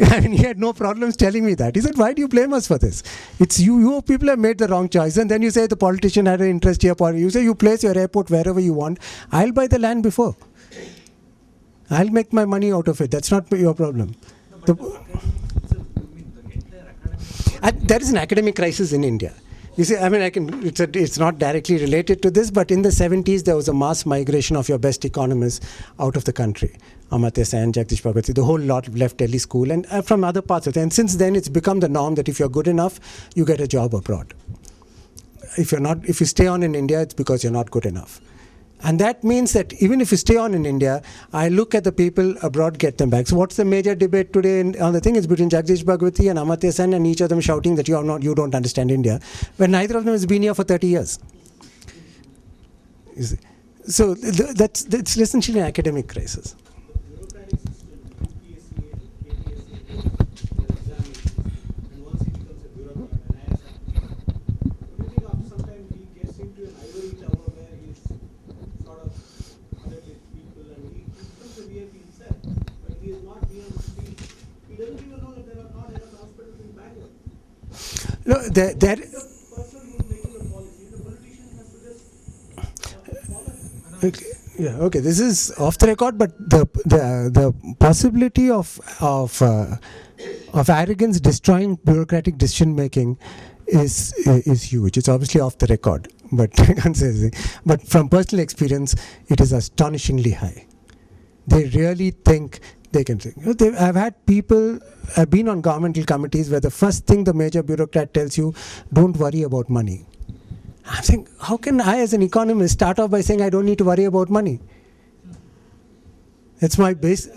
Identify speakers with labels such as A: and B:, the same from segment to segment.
A: I mean, he had no problems telling me that. He said, why do you blame us for this? It's you people have made the wrong choice. And then you say the politician had an interest here. You say you place your airport wherever you want. I'll buy the land before. I'll make my money out of it. That's not your problem. There is an academic crisis in India. You see, I mean, it's not directly related to this, but in the 70s, there was a mass migration of your best economists out of the country. Amartya Sen, Jagdish Bhagat, the whole lot left Delhi school and from other parts of it. And since then, it's become the norm that if you're good enough, you get a job abroad. If you stay on in India, it's because you're not good enough. And that means that even if you stay on in India, I look at the people abroad, get them back. So what's the major debate today on the thing? It's between Jagdish Bhagwati and Amartya Sen, and each of them shouting that you don't understand India, when neither of them has been here for 30 years. So that's essentially an academic crisis. No, okay. This is off the record, but the possibility of arrogance destroying bureaucratic decision making is huge. It's obviously off the record, but but from personal experience, it is astonishingly high. They really think they can think. I've had people, I've been on governmental committees where the first thing the major bureaucrat tells you, don't worry about money. I'm saying, how can I as an economist start off by saying I don't need to worry about money? It's my base.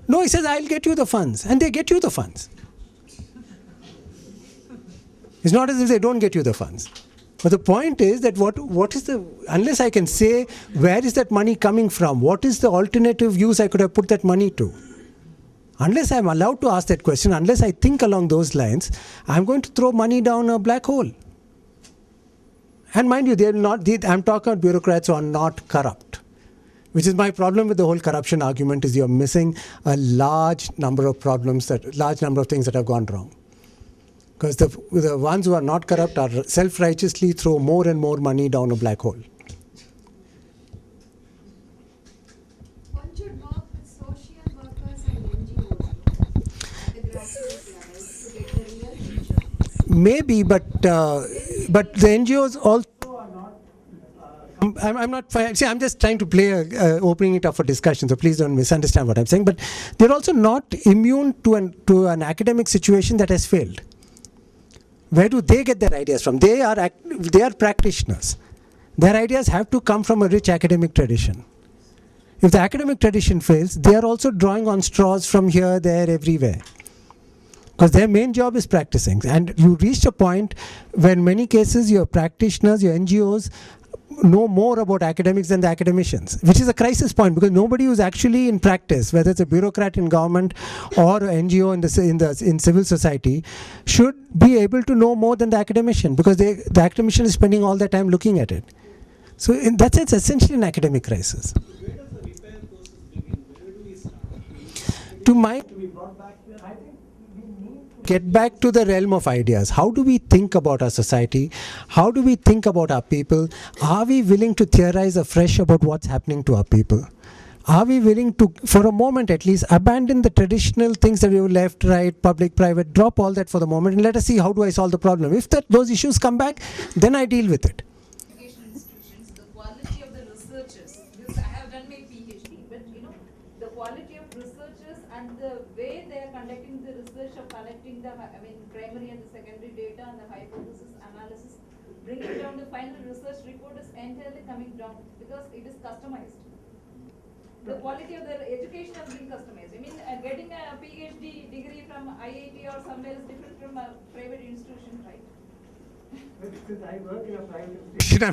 A: No, he says, I'll get you the funds. And they get you the funds. It's not as if they don't get you the funds. But the point is that unless I can say where is that money coming from, what is the alternative use I could have put that money to? Unless I'm allowed to ask that question, unless I think along those lines, I'm going to throw money down a black hole. And mind you, I'm talking about bureaucrats who are not corrupt. Which is my problem with the whole corruption argument, is you're missing a large number of things that have gone wrong. Because the ones who are not corrupt are self-righteously throw more and more money down a black hole.
B: One should work with social workers and NGOs at the grassroots level to get the real picture.
A: Maybe, but the NGOs also are not. I'm not. See, I'm just trying to play opening it up for discussion. So please don't misunderstand what I'm saying. But they're also not immune to an academic situation that has failed. Where do they get their ideas from? They are practitioners. Their ideas have to come from a rich academic tradition. If the academic tradition fails, they are also drawing on straws from here, there, everywhere. Because their main job is practicing. And you reach a point where in many cases your practitioners, your NGOs, know more about academics than the academicians, which is a crisis point, because nobody who's actually in practice, whether it's a bureaucrat in government or an NGO in civil society, should be able to know more than the academician, because the academician is spending all their time looking at it. So in that sense, essentially an academic crisis.
C: Where does the repair process begin? Where do we start?
A: To be brought back, I think we need to get back to the realm of ideas. How do we think about our society? How do we think about our people? Are we willing to theorize afresh about what's happening to our people? Are we willing to, for a moment at least, abandon the traditional things that we have left, right, public, private, drop all that for the moment and let us see how do I solve the problem. If those issues come back, then I deal with it.
D: Education institutions, the quality of the researchers, because I have done my PhD, but the quality of researchers and the way they are conducting the research of collecting the primary and the secondary data and the hypothesis analysis, bringing down the final research report is entirely coming down because it is customized. The quality of the education has been customized. Getting a PhD degree from IIT or somewhere is different from a private institution, right?
A: Because I work in a private institution,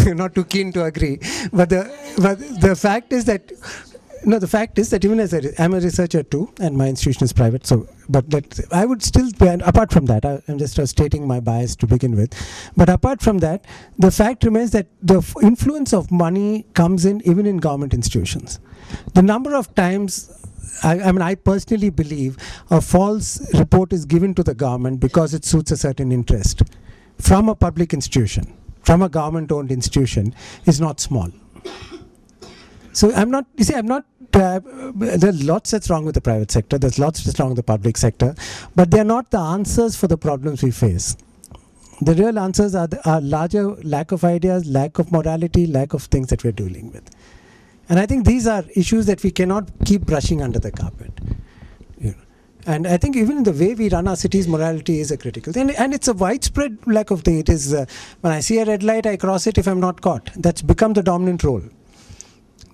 A: I'm not too keen to agree. But the fact is that even as I'm a researcher too, and my institution is private. So, I would still, apart from that, I'm just stating my bias to begin with. But apart from that, the fact remains that the influence of money comes in even in government institutions. The number of times I mean, I personally believe a false report is given to the government because it suits a certain interest from a public institution, from a government-owned institution, is not small. So I'm not, you see, I'm not, there's lots that's wrong with the private sector, there's lots that's wrong with the public sector, but they're not the answers for the problems we face. The real answers are larger lack of ideas, lack of morality, lack of things that we're dealing with. And I think these are issues that we cannot keep brushing under the carpet. You know. And I think even in the way we run our cities, morality is a critical thing. And it's a widespread lack of thing. It is, when I see a red light, I cross it if I'm not caught. That's become the dominant role.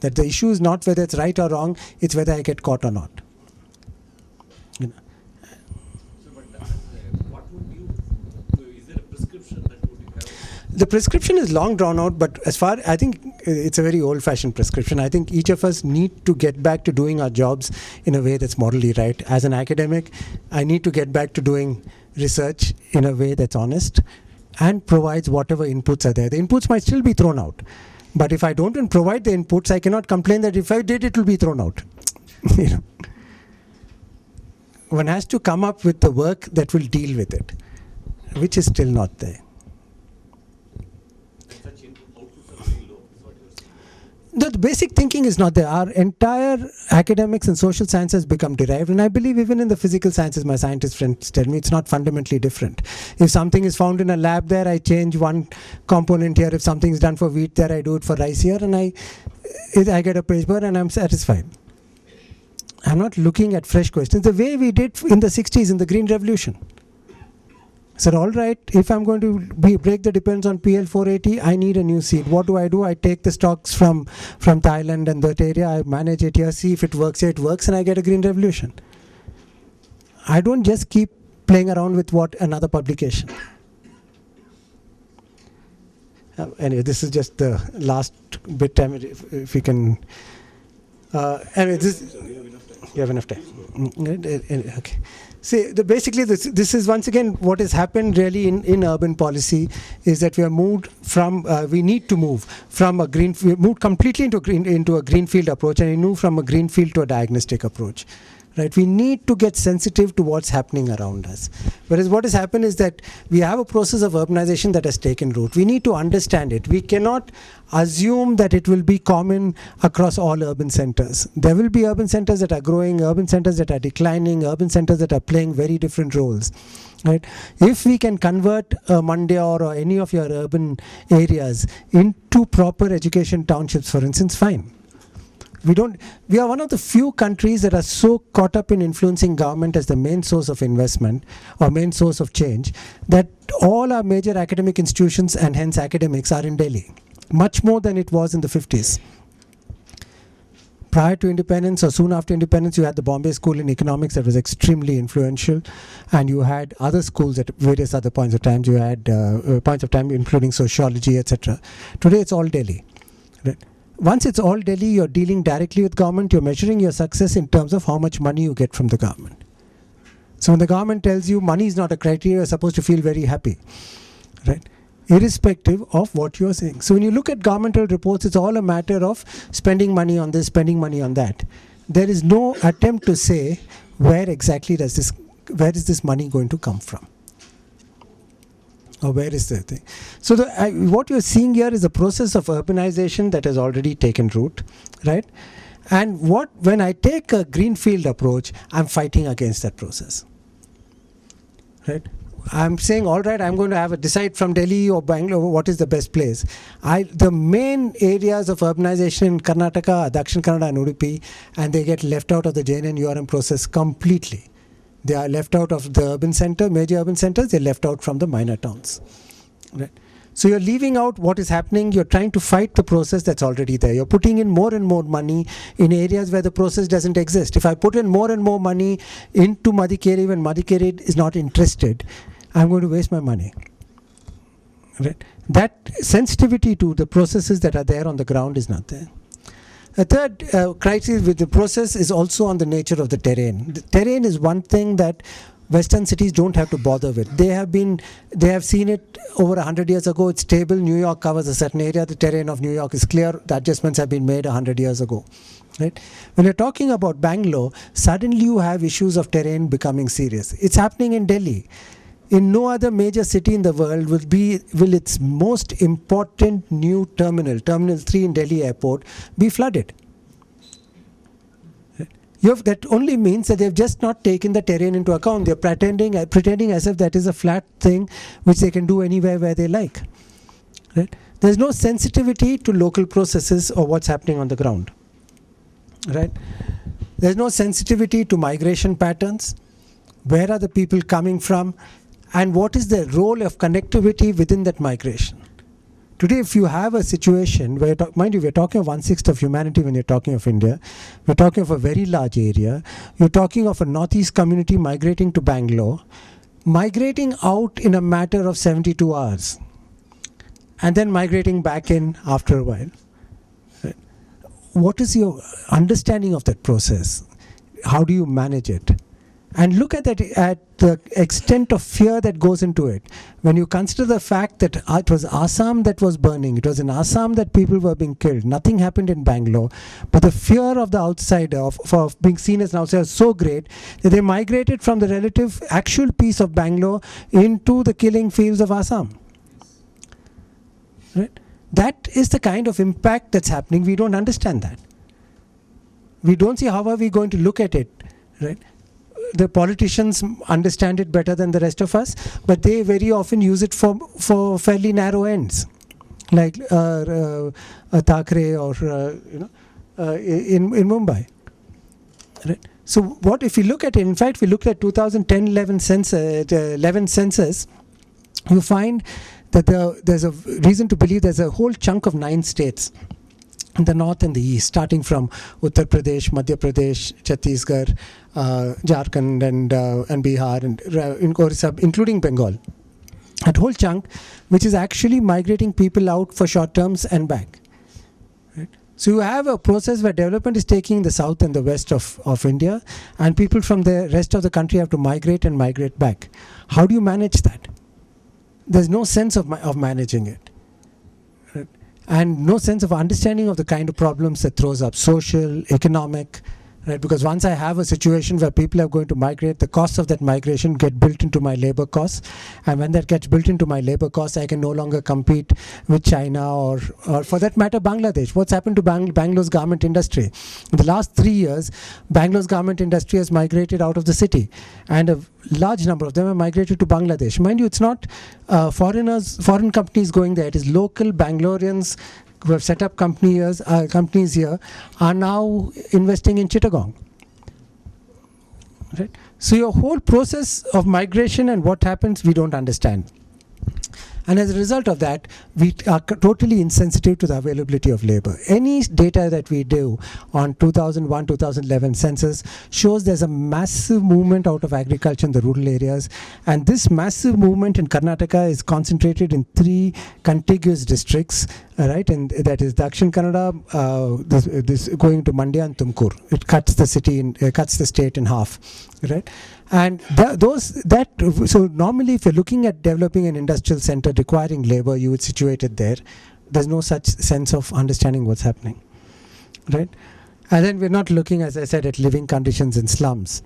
A: That the issue is not whether it's right or wrong, it's whether I get caught or not. You know.
E: So, but what would you, is there a prescription that would you have?
A: The prescription is long drawn out, but as far, I think it's a very old-fashioned prescription. I think each of us need to get back to doing our jobs in a way that's morally right. As an academic, I need to get back to doing research in a way that's honest and provides whatever inputs are there. The inputs might still be thrown out. But if I don't provide the inputs, I cannot complain that if I did, it will be thrown out. You know. One has to come up with the work that will deal with it, which is still not there.
E: And such outputs are very low, is what you're saying.
A: The basic thinking is not there. Our entire academics and social sciences become derived, and I believe even in the physical sciences, my scientist friends tell me it's not fundamentally different. If something is found in a lab there, I change one component here. If something is done for wheat there, I do it for rice here, and I get a paper and I'm satisfied. I'm not looking at fresh questions. The way we did in the 60s in the Green Revolution. Said, all right, if I'm going to break the dependence on PL 480, I need a new seed. What do? I take the stocks from Thailand and that area, I manage it here, see if it works here, it works, and I get a green revolution. I don't just keep playing around with what another publication. Anyway, this is just the last bit, if we can. Anyway, this. You have enough time. Okay. See, basically, this is once again what has happened really in urban policy is that we are moved from we need to move from we moved completely into a greenfield approach, and we move from a greenfield to a diagnostic approach. Right, we need to get sensitive to what's happening around us. Whereas what has happened is that we have a process of urbanization that has taken root. We need to understand it. We cannot assume that it will be common across all urban centers. There will be urban centers that are growing, urban centers that are declining, urban centers that are playing very different roles. Right? If we can convert Mandya or any of your urban areas into proper education townships, for instance, fine. We are one of the few countries that are so caught up in influencing government as the main source of investment or main source of change that all our major academic institutions and hence academics are in Delhi, much more than it was in the 50s. Prior to independence or soon after independence, you had the Bombay School in Economics that was extremely influential, and you had other schools at various other points of time. You had points of time including sociology, etc. Today it's all Delhi. Right? Once it's all Delhi, you're dealing directly with government, you're measuring your success in terms of how much money you get from the government. So when the government tells you money is not a criteria, you're supposed to feel very happy, right? Irrespective of what you're saying. So when you look at governmental reports, it's all a matter of spending money on this, spending money on that. There is no attempt to say where exactly is this money going to come from? Or where is the thing? So what you're seeing here is a process of urbanization that has already taken root, right? And when I take a greenfield approach, I'm fighting against that process, right? I'm saying, all right, I'm going to decide from Delhi or Bangalore what is the best place. The main areas of urbanization in Karnataka are Dakshin Kannada and Udupi, and they get left out of the JNNURM process completely. They are left out of the urban center, major urban centers, they're left out from the minor towns. Right? So you're leaving out what is happening, you're trying to fight the process that's already there. You're putting in more and more money in areas where the process doesn't exist. If I put in more and more money into Madikeri when Madikeri is not interested, I'm going to waste my money. Right? That sensitivity to the processes that are there on the ground is not there. A third crisis with the process is also on the nature of the terrain. The terrain is one thing that Western cities don't have to bother with. They have seen it over 100 years ago. It's stable. New York covers a certain area. The terrain of New York is clear. The adjustments have been made 100 years ago. Right? When you're talking about Bangalore, suddenly you have issues of terrain becoming serious. It's happening in Delhi. In no other major city in the world will its most important new terminal, Terminal 3 in Delhi Airport, be flooded. That only means that they've just not taken the terrain into account. They're pretending as if that is a flat thing which they can do anywhere where they like. Right? There's no sensitivity to local processes or what's happening on the ground. Right? There's no sensitivity to migration patterns. Where are the people coming from? And what is the role of connectivity within that migration? Today, if you have a situation where, mind you, we're talking of 1/6 of humanity when you're talking of India. We're talking of a very large area. You're talking of a northeast community migrating to Bangalore, migrating out in a matter of 72 hours, and then migrating back in after a while. What is your understanding of that process? How do you manage it? And look at that, at the extent of fear that goes into it. When you consider the fact that it was Assam that was burning, it was in Assam that people were being killed, nothing happened in Bangalore, but the fear of the outsider, of being seen as an outsider, was so great that they migrated from the relative actual peace of Bangalore into the killing fields of Assam. Right? That is the kind of impact that's happening. We don't understand that. We don't see how are we going to look at it. Right? The politicians understand it better than the rest of us, but they very often use it for fairly narrow ends, like Thackeray or in Mumbai. Right? So what if you look at it? In fact, we looked at 2010-11 census. You find that there's a reason to believe there's a whole chunk of 9 states in the north and the east, starting from Uttar Pradesh, Madhya Pradesh, Chhattisgarh, Jharkhand, and Bihar, and in Orissa, including Bengal. That whole chunk, which is actually migrating people out for short terms and back. Right? So you have a process where development is taking the south and the west of India, and people from the rest of the country have to migrate and migrate back. How do you manage that? There's no sense of managing it. Right? And no sense of understanding of the kind of problems that throws up, social, economic, right? Because once I have a situation where people are going to migrate, the costs of that migration get built into my labor costs, and when that gets built into my labor costs, I can no longer compete with China or for that matter Bangladesh. What's happened to Bangalore's garment industry? In the last 3 years, Bangalore's garment industry has migrated out of the city, and a large number of them have migrated to Bangladesh. Mind you, it's not foreign companies going there. It is local Bangaloreans who have set up companies here are now investing in Chittagong. Right? So your whole process of migration and what happens, we don't understand. And as a result of that, we are totally insensitive to the availability of labor. Any data that we do on 2001-2011 census shows there's a massive movement out of agriculture in the rural areas. And this massive movement in Karnataka is concentrated in 3 contiguous districts, right? And that is Dakshin Kannada, this going to Mandya and Tumkur. It cuts the state in half, right? And so normally if you're looking at developing an industrial center requiring labor, you would situate it there. There's no such sense of understanding what's happening, right? And then we're not looking, as I said, at living conditions in slums.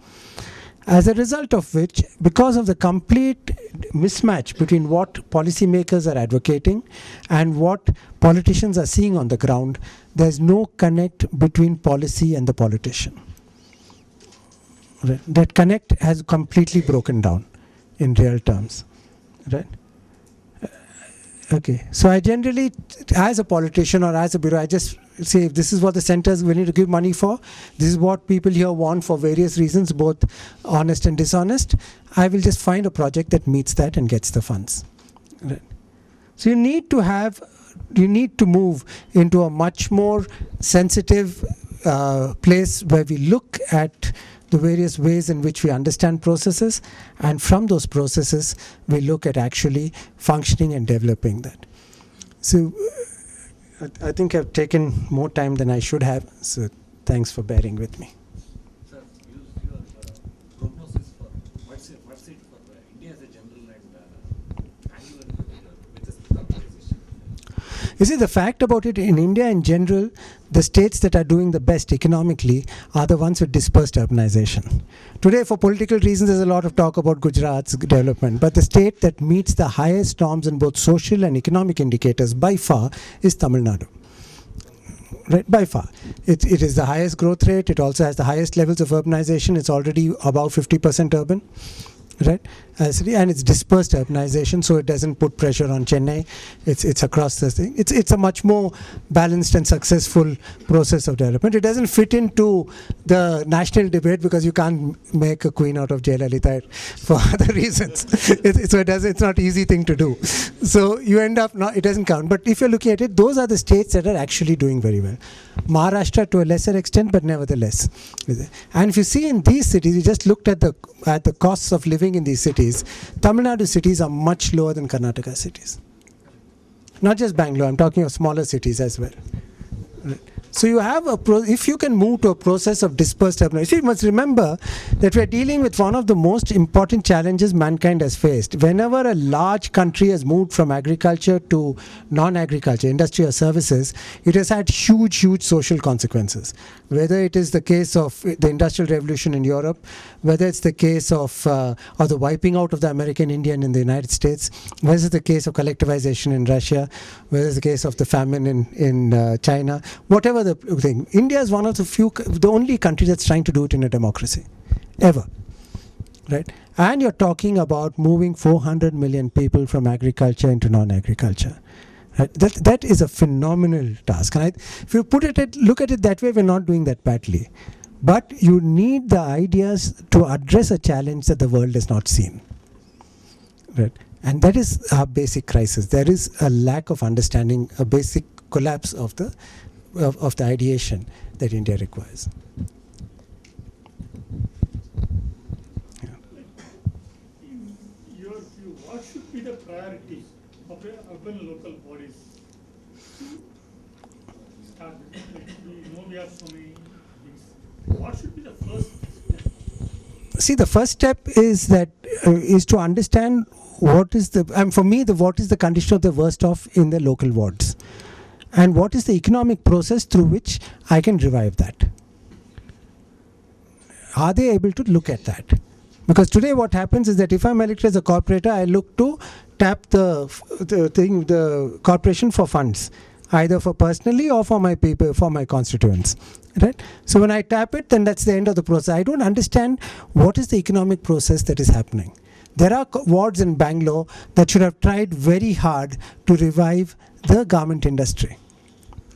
A: As a result of which, because of the complete mismatch between what policymakers are advocating and what politicians are seeing on the ground, there's no connect between policy and the politician. Right. That connect has completely broken down in real terms. Right? Okay. So I generally, as a politician or as a bureau, I just say, if this is what the centers we need to give money for, this is what people here want for various reasons, both honest and dishonest, I will just find a project that meets that and gets the funds. Right? So you need to move into a much more sensitive place where we look at the various ways in which we understand processes, and from those processes we look at actually functioning and developing that. So I think I've taken more time than I should have, so thanks for bearing with me.
E: Sir, use your prognosis for what's
A: You see, the fact about it, in India in general, the states that are doing the best economically are the ones with dispersed urbanization. Today, for political reasons, there's a lot of talk about Gujarat's development, but the state that meets the highest norms in both social and economic indicators by far is Tamil Nadu. Right, by far. It is the highest growth rate. It also has the highest levels of urbanization. It's already above 50% urban. Right, and it's dispersed urbanization, so it doesn't put pressure on Chennai. It's across the thing. It's a much more balanced and successful process of development. It doesn't fit into the national debate because you can't make a queen out of Jayalalitha for other reasons. It's not an easy thing to do. So you end up it doesn't count. But if you're looking at it, those are the states that are actually doing very well. Maharashtra to a lesser extent, but nevertheless. And if you see in these cities, you just looked at the costs of living in these cities, Tamil Nadu cities are much lower than Karnataka cities. Not just Bangalore, I'm talking of smaller cities as well. Right. So you have if you can move to a process of dispersed urbanization, you must remember that we are dealing with one of the most important challenges mankind has faced. Whenever a large country has moved from agriculture to non-agriculture, industry or services, it has had huge social consequences. Whether it is the case of the Industrial Revolution in Europe, whether it's the case of the wiping out of the American Indian in the United States, whether it's the case of collectivization in Russia, whether it's the case of the famine in China, whatever the thing. India is one of the only country that's trying to do it in a democracy, ever. Right? And you're talking about moving 400 million people from agriculture into non-agriculture. Right? That is a phenomenal task. And if you look at it that way, we're not doing that badly. But you need the ideas to address a challenge that the world has not seen. Right? And that is our basic crisis. There is a lack of understanding, a basic collapse of the ideation that India requires.
F: In your view, what should be the priority of the urban local bodies to start with? We know we have so many things. What should be the first step?
A: See, the first step is to understand what is for me, what is the condition of the worst off in the local wards. And what is the economic process through which I can revive that? Are they able to look at that? Because today what happens is that if I'm elected as a corporator, I look to tap the corporation for funds, either for personally or for my people, for my constituents. Right? So when I tap it, then that's the end of the process. I don't understand what is the economic process that is happening. There are wards in Bangalore that should have tried very hard to revive the garment industry.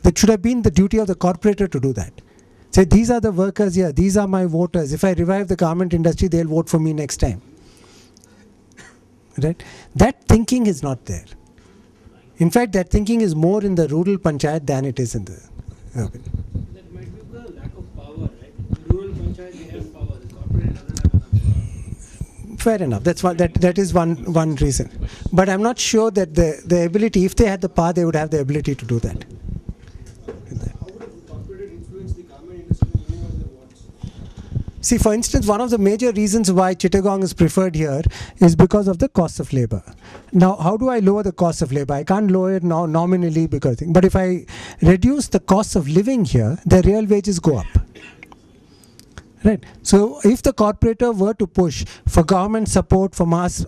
A: That should have been the duty of the corporator to do that. Say, these are the workers here, these are my voters. If I revive the garment industry, they'll vote for me next time. Right? That thinking is not there. In fact, that thinking is more in the rural panchayat than it is in the urban.
C: That might be the lack of power, right? The rural panchayat, they have power, the corporate doesn't have enough power.
A: Fair enough. That is one reason. But I'm not sure that the ability, if they had the power, they would have the ability to do that.
C: How would a corporate influence the garment industry in any of their wards?
A: See, for instance, one of the major reasons why Chittagong is preferred here is because of the cost of labor. Now, how do I lower the cost of labor? I can't lower it now nominally but if I reduce the cost of living here, the real wages go up. Right. So if the corporator were to push for government support for mass